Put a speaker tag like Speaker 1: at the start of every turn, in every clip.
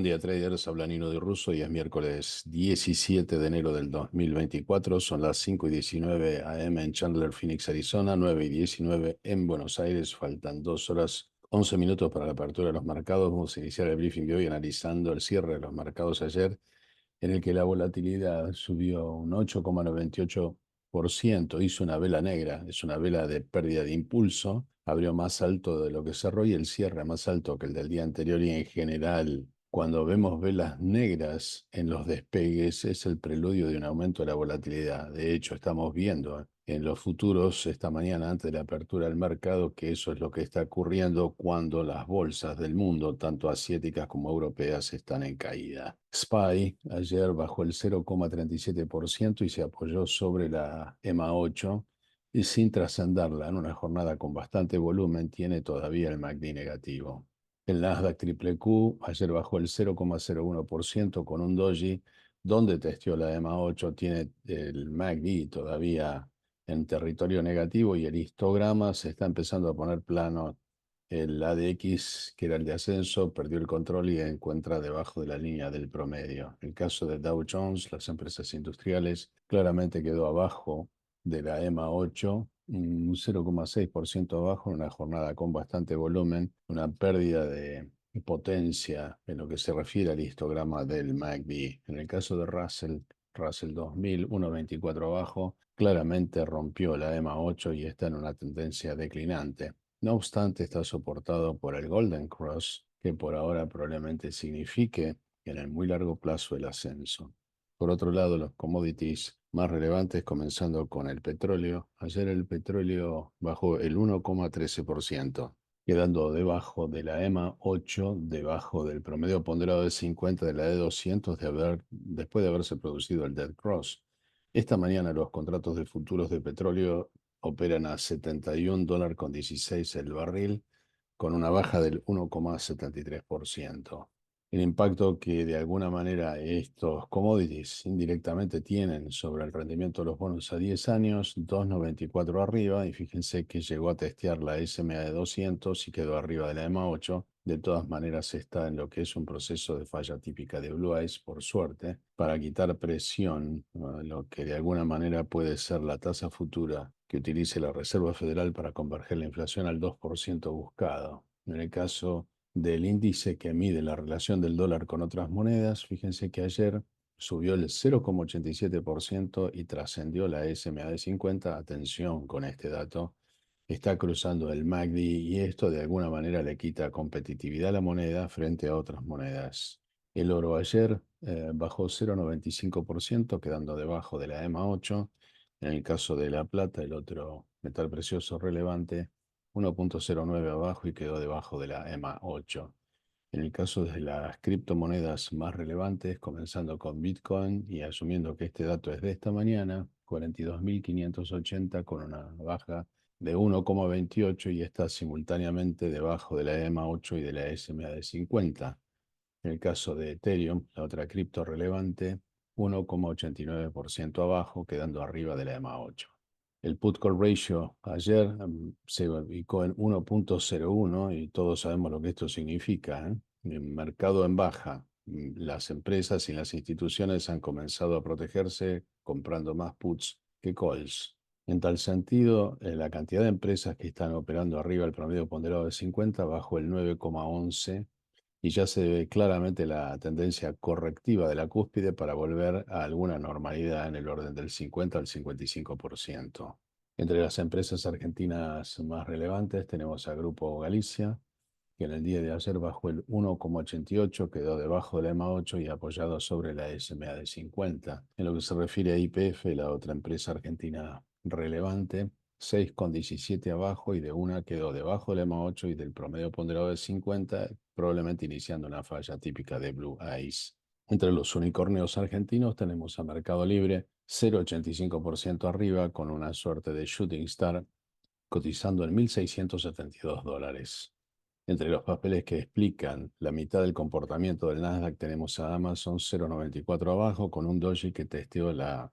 Speaker 1: Buen día, traders. Habla Nino de Russo y es miércoles 17 de enero del 2024. Son las 5:19 a.m. en Chandler, Phoenix, Arizona, 9:19 en Buenos Aires. Faltan 2 horas 11 minutos para la apertura de los mercados. Vamos a iniciar el briefing de hoy analizando el cierre de los mercados ayer, en el que la volatilidad subió un 8,98%. Hizo una vela negra, es una vela de pérdida de impulso. Abrió más alto de lo que cerró y el cierre más alto que el del día anterior, y en general, cuando vemos velas negras en los despegues, es el preludio de un aumento de la volatilidad. De hecho, estamos viendo en los futuros esta mañana, antes de la apertura del mercado, que eso es lo que está ocurriendo cuando las bolsas del mundo, tanto asiáticas como europeas, están en caída. SPY ayer bajó el 0,37% y se apoyó sobre la EMA 8 y sin trascenderla en una jornada con bastante volumen, tiene todavía el MACD negativo. El Nasdaq Triple Q ayer bajó el 0,01% con un doji donde testeó la EMA 8, tiene el MACD todavía en territorio negativo y el histograma se está empezando a poner plano. El ADX, que era el de ascenso, perdió el control y encuentra debajo de la línea del promedio. El caso de Dow Jones, las empresas industriales, claramente quedó abajo de la EMA 8, un 0,6% abajo en una jornada con bastante volumen, una pérdida de potencia en lo que se refiere al histograma del MACD. En el caso de Russell 2000, 1,24 abajo, claramente rompió la EMA 8 y está en una tendencia declinante. No obstante, está soportado por el Golden Cross, que por ahora probablemente signifique en el muy largo plazo el ascenso. Por otro lado, los commodities más relevantes, comenzando con el petróleo. Ayer el petróleo bajó el 1,13%, quedando debajo de la EMA 8, debajo del promedio ponderado de 50 de la E200 después de haberse producido el Dead Cross. Esta mañana los contratos de futuros de petróleo operan a $71,16 el barril, con una baja del 1,73%. El impacto que de alguna manera estos commodities indirectamente tienen sobre el rendimiento de los bonos a 10 años, 2,94 arriba, y fíjense que llegó a testear la SMA de 200 y quedó arriba de la EMA 8. De todas maneras está en lo que es un proceso de falla típica de Blue Ice, por suerte, para quitar presión, lo que de alguna manera puede ser la tasa futura que utilice la Reserva Federal para converger la inflación al 2% buscado. En el caso del índice que mide la relación del dólar con otras monedas, fíjense que ayer subió el 0,87% y trascendió la SMA de 50. Atención con este dato. Está cruzando el MACD y esto de alguna manera le quita competitividad a la moneda frente a otras monedas. El oro ayer bajó 0,95%, quedando debajo de la EMA 8. En el caso de la plata, el otro metal precioso relevante, 1,09 abajo y quedó debajo de la EMA 8. En el caso de las criptomonedas más relevantes, comenzando con Bitcoin y asumiendo que este dato es de esta mañana, 42.580 con una baja de 1,28 y está simultáneamente debajo de la EMA 8 y de la SMA de 50. En el caso de Ethereum, la otra cripto relevante, 1,89% abajo, quedando arriba de la EMA 8. El put-call ratio ayer se ubicó en 1,01 y todos sabemos lo que esto significa, ¿eh? En mercado en baja, las empresas y las instituciones han comenzado a protegerse comprando más puts que calls. En tal sentido, la cantidad de empresas que están operando arriba del promedio ponderado de 50 bajó el 9,11 y ya se ve claramente la tendencia correctiva de la cúspide para volver a alguna normalidad en el orden del 50 al 55%. Entre las empresas argentinas más relevantes tenemos a Grupo Galicia, que en el día de ayer bajó el 1,88, quedó debajo de la EMA 8 y apoyado sobre la SMA de 50. En lo que se refiere a YPF, la otra empresa argentina relevante, 6,17 abajo y de una quedó debajo de la EMA 8 y del promedio ponderado de 50, probablemente iniciando una falla típica de Blue Ice. Entre los unicornios argentinos tenemos a Mercado Libre, 0,85% arriba, con una suerte de shooting star, cotizando en $1.672. Entre los papeles que explican la mitad del comportamiento del Nasdaq tenemos a Amazon 0,94 abajo con un doji que testeó la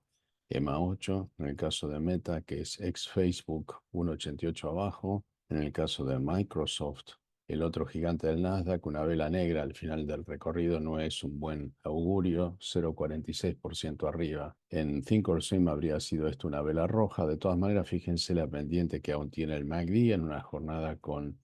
Speaker 1: EMA 8. En el caso de Meta, que es ex Facebook, 1,88 abajo. En el caso de Microsoft, el otro gigante del Nasdaq, una vela negra al final del recorrido no es un buen augurio, 0,46% arriba. En Thinkorswim habría sido esto una vela roja. De todas maneras, fíjense la pendiente que aún tiene el MACD en una jornada con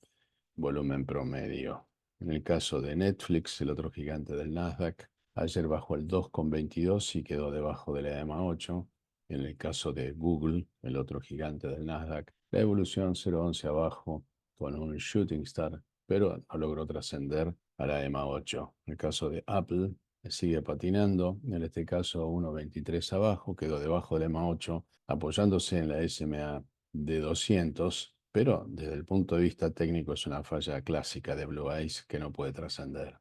Speaker 1: volumen promedio. En el caso de Netflix, el otro gigante del Nasdaq, ayer bajó el 2,22 y quedó debajo de la EMA 8. En el caso de Google, el otro gigante del Nasdaq, la evolución 0,11 abajo con un shooting star, pero no logró trascender a la EMA 8. En el caso de Apple, sigue patinando, en este caso 1,23 abajo, quedó debajo de la EMA 8, apoyándose en la SMA de 200, pero desde el punto de vista técnico es una falla clásica de Blue Eyes que no puede trascender.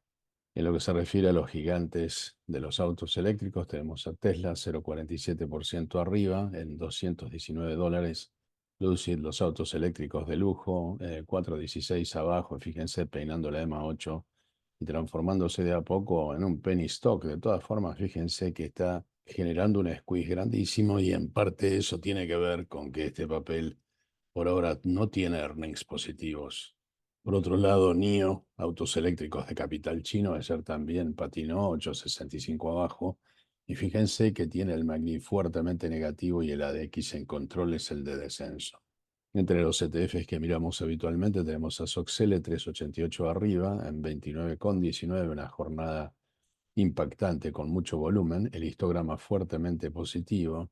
Speaker 1: En lo que se refiere a los gigantes de los autos eléctricos, tenemos a Tesla 0,47% arriba en $219. Lucid, los autos eléctricos de lujo, 4,16 abajo, fíjense, peinando la EMA 8 y transformándose de a poco en un penny stock. De todas formas, fíjense que está generando un squeeze grandísimo y en parte eso tiene que ver con que este papel por ahora no tiene earnings positivos. Por otro lado, NIO, autos eléctricos de capital chino, ayer también patinó 8,65 abajo. Y fíjense que tiene el MACD fuertemente negativo y el ADX en control es el de descenso. Entre los ETFs que miramos habitualmente tenemos a Soxele 3,88 arriba en 29,19, una jornada impactante con mucho volumen, el histograma fuertemente positivo.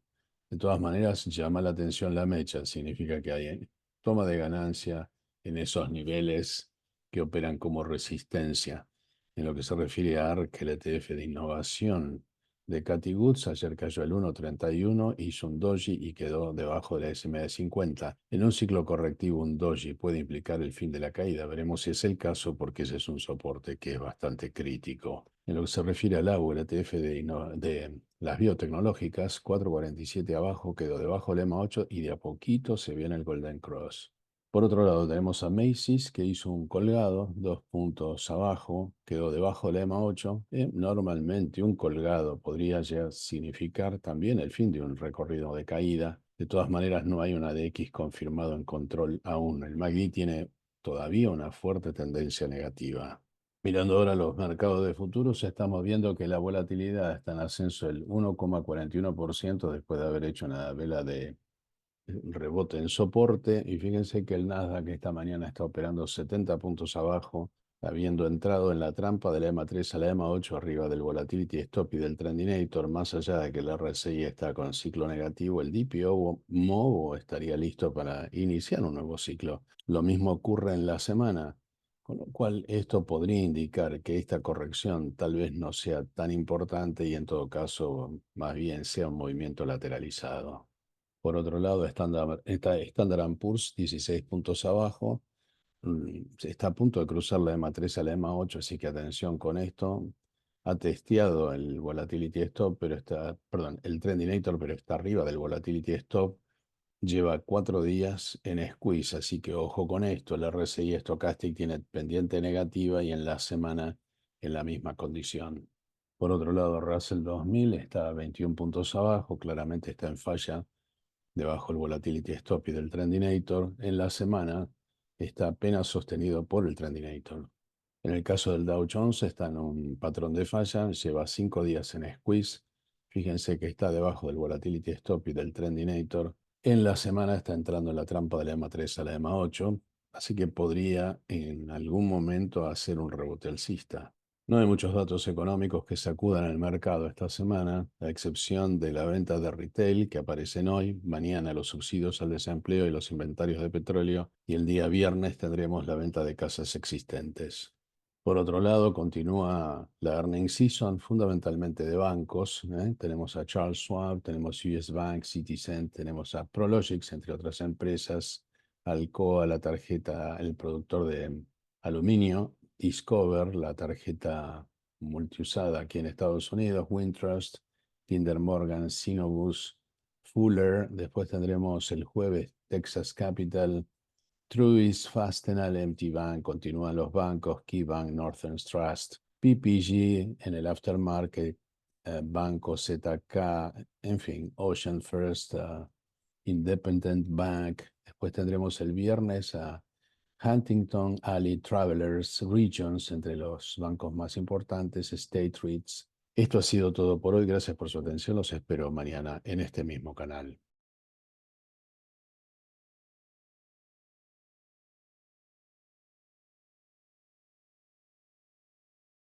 Speaker 1: De todas maneras, llama la atención la mecha, significa que hay toma de ganancia en esos niveles que operan como resistencia. En lo que se refiere a ARK, el ETF de innovación de Cathie Woods, ayer cayó el 1,31, hizo un doji y quedó debajo de la SMA de 50. En un ciclo correctivo, un doji puede implicar el fin de la caída. Veremos si es el caso, porque ese es un soporte que es bastante crítico. En lo que se refiere al AU, el ETF de las biotecnológicas, 4,47 abajo, quedó debajo del EMA 8 y de a poquito se viene el Golden Cross. Por otro lado, tenemos a Macy's, que hizo un colgado, 2 puntos abajo, quedó debajo de la EMA 8. Normalmente un colgado podría ya significar también el fin de un recorrido de caída. De todas maneras, no hay una DX confirmado en control aún. El MACD tiene todavía una fuerte tendencia negativa. Mirando ahora los mercados de futuros, estamos viendo que la volatilidad está en ascenso del 1,41% después de haber hecho una vela de rebote en soporte. Y fíjense que el Nasdaq esta mañana está operando 70 puntos abajo, habiendo entrado en la trampa de la EMA 3 a la EMA 8 arriba del Volatility Stop y del Trendinator. Más allá de que el RSI está con ciclo negativo, el DPO MOVO estaría listo para iniciar un nuevo ciclo. Lo mismo ocurre en la semana. Con lo cual, esto podría indicar que esta corrección tal vez no sea tan importante y en todo caso, más bien sea un movimiento lateralizado. Por otro lado, Standard Poor's 16 puntos abajo, está a punto de cruzar la EMA 3 a la EMA 8, así que atención con esto. Ha testeado el Volatility Stop, pero está, perdón, el Trendinator, pero está arriba del Volatility Stop. Lleva 4 días en squeeze, así que ojo con esto. El RSI Stochastic tiene pendiente negativa y en la semana en la misma condición. Por otro lado, Russell 2000 está a 21 puntos abajo, claramente está en falla debajo del Volatility Stop y del Trendinator. En la semana está apenas sostenido por el Trendinator. En el caso del Dow Jones está en un patrón de falla, lleva 5 días en squeeze. Fíjense que está debajo del Volatility Stop y del Trendinator. En la semana está entrando en la trampa de la EMA 3 a la EMA 8, así que podría en algún momento hacer un rebote alcista. No hay muchos datos económicos que sacudan el mercado esta semana, a excepción de la venta de retail que aparecen hoy, mañana los subsidios al desempleo y los inventarios de petróleo, y el día viernes tendremos la venta de casas existentes. Por otro lado, continúa la earnings season, fundamentalmente de bancos. Tenemos a Charles Schwab, tenemos US Bank, Citizen, tenemos a Prologix, entre otras empresas, Alcoa, la tarjeta, el productor de aluminio, Discover, la tarjeta multiusada aquí en Estados Unidos, Wintrust, Kinder Morgan, Sinobus, Fuller. Después tendremos el jueves Texas Capital, Truist, Fastenal, MT Bank, continúan los bancos, KeyBank, Northern Trust, PPG en el aftermarket, Banco ZK, en fin, Ocean First, Independent Bank. Después tendremos el viernes a Huntington Alley Travelers Regions, entre los bancos más importantes, State REITs. Esto ha sido todo por hoy. Gracias por su atención. Los espero mañana en este mismo canal.